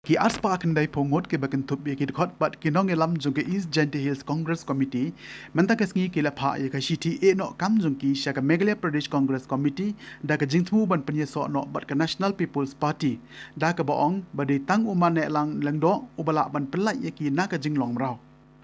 Ki ars pa akan dai pongot ke bakan thup ki khot bat ki nong elam jong ke East Gentle Hills Congress Committee menta ka sngi ki la pha ye ka shiti e no kam jong ki sha ka Meghalaya Pradesh Congress Committee da ka jingthmu ban panye so no bat ka National People's Party da ka baong badi tang uman Nehlang Lyngdoh ubala ban pyllait ye ki na ka jinglong mraw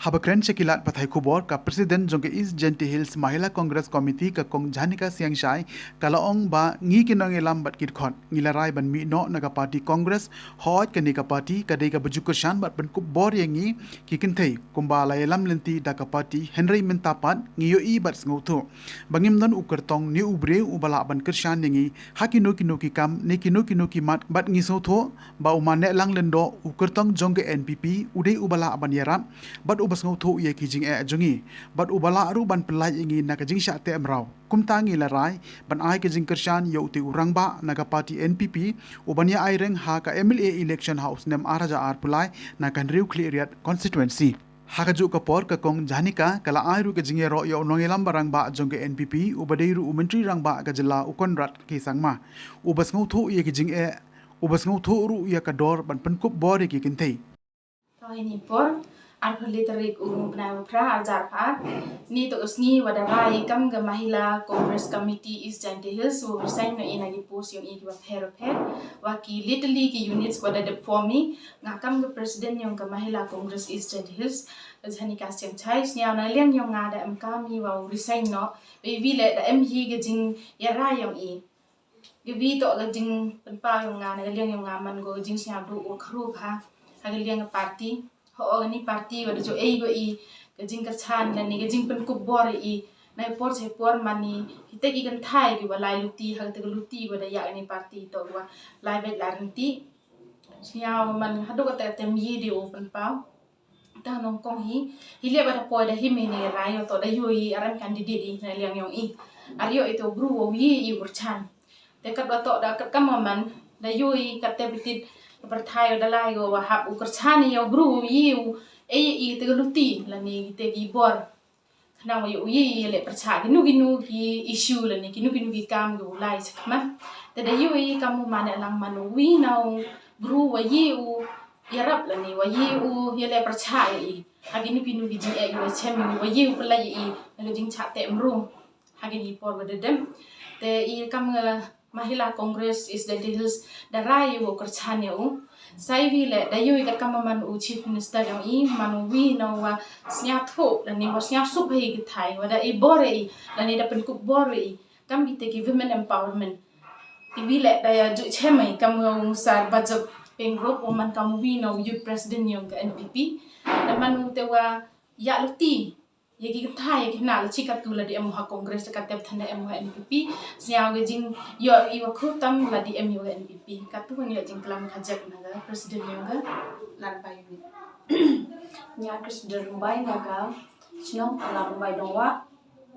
Habakren Shakilat Pathai Kubor ka President jong ke East Gentle Hills Mahila Congress Committee ka kong jhanika siang shai kalaong ba ngi ki nong elam bat kit khot ngilarai ban mi no naga party Congress hot ka ni ka party ka dei ka bujukushan bat ban kup bor yangi ki kinthei kumbala elam lenti da ka party Henry Mintapat ngiyo I bat ngotho bangim non ukertong ni ubre ubala ban kershan yangi hakino kino ki kam ne kino ki mat bat ngi so tho ba uma Nehlang Lyngdoh ukertong jong ke NPP udei ubala ban yarap bat bas ngau ye ki jing jongi bat ubala ru ban pyllait ingi na ka jingshah te mraw kumta ngi larai ban ai ka jing kershan yo ti urangba na ka party NPP ubania ai reng ha ka MLA election house nem araja ar pulai na kan riu cleariat constituency hakaju ka por ka kong jhanika kala ai ru ka jinge ro yo nongelam barang ba jong ke NPP ubadei ru menteri rangba ka jilla ukonrat ki sangma ubas ngau ye ki jing ubas ngau ru ya ka dor ban penkup bor ki kinthei ini por Alphalitarik Mawphor Aljarpat ni to usni wadarai kam ga Mahila Congress Committee East Gentle Hills wo resign no inagi post yung iki wa pher wa ki literally ki units wada de formi nga kam ga president yung ga Mahila Congress East Gentle Hills jhani ka siam chai snya na leng yung nga da am kami wa resign no we le da am hi ga jing yara yung I ga vi to ga jing pa yung nga na leng yung nga man go jing snya do o khru pha ha ga leng party ho ni party wada jo ei go I ka jing ka chan la ni ka jing pen kup bor I na por se por mani hite ki kan thai ki walai luti ha te luti wada ya ni party to wa lai bet la rinti siaw man hadu ka te mi di open pau ta nong kong hi le wada po da hi me ni rai to da yoi aran candidate I na liang yong I ario itu bru wo yi I ur chan te ka ba to da ka man da yoi ka te bitit berthai dalai go wa hab ukerchani yo bru yiu I te luti la ni te gi bor na wa yo yi le percha ginu ki issue la ni ginu ki kam go lai sakma te da yui kam ma na lang manu wi now bru wa yiu yarap la ni wa yiu ye le percha I aginu ki ji e yo chem wa yiu pla I na jing cha te mru agini por wa dem te I kam Mahila Congress is the Hills da rai wo kerchani u sai vi le da yui ka kamaman u chief minister yang I manu wi no wa snya tho la ni wa snya sup hi ki thai wa da I bore I la ni da pen kup bore I kam bi te ki women empowerment I vi le da ya ju chemai kam ngong sar bajak peng group o man kam wi no youth president yung ka NPP da manu te wa ya luti ye ki thai ki na la chikat tu la di MH Congress ka tep thana MH NPP siaw ge jing yo I wa khutam la di MH NPP ka tu ngi jing klam khajak na ga president yung ga lan bai ni nya president bai na ga chino lan bai dongwa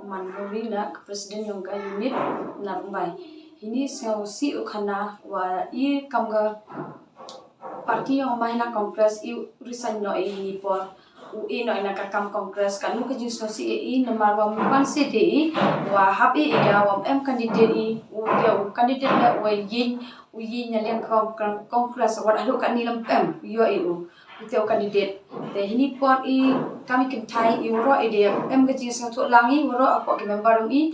man rowi na president yung ga unit lan bai ini siaw si ukhana wa I kam ga party yung Mahila Congress I resign no ni por ui no ina kakam Congress kan lu kejing so si I nomor wa ban si di wa happy ya wa em candidate I u dia candidate la wa yin u yin nya leng Congress wa adu kan ni lam em yo I u dia candidate te hini por I kami kin thai I ro I dia em kejing so thu langi ro apa ki member I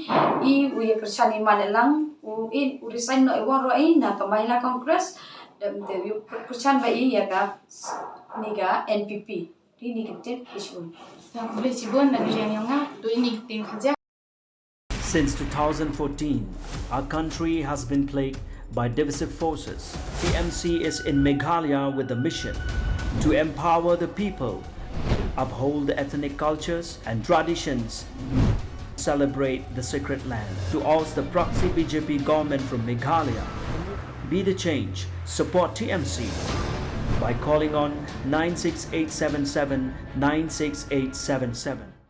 u ye kerjani man lang u resign no I wa ro I na ka Mahila Congress dan te yu kerjan ba I ya ka ni ga NPP Since 2014, our country has been plagued by divisive forces. TMC is in Meghalaya with a mission to empower the people, uphold the ethnic cultures and traditions, celebrate the sacred land. To oust the proxy BJP government from Meghalaya, be the change, support TMC by calling on 96877 96877.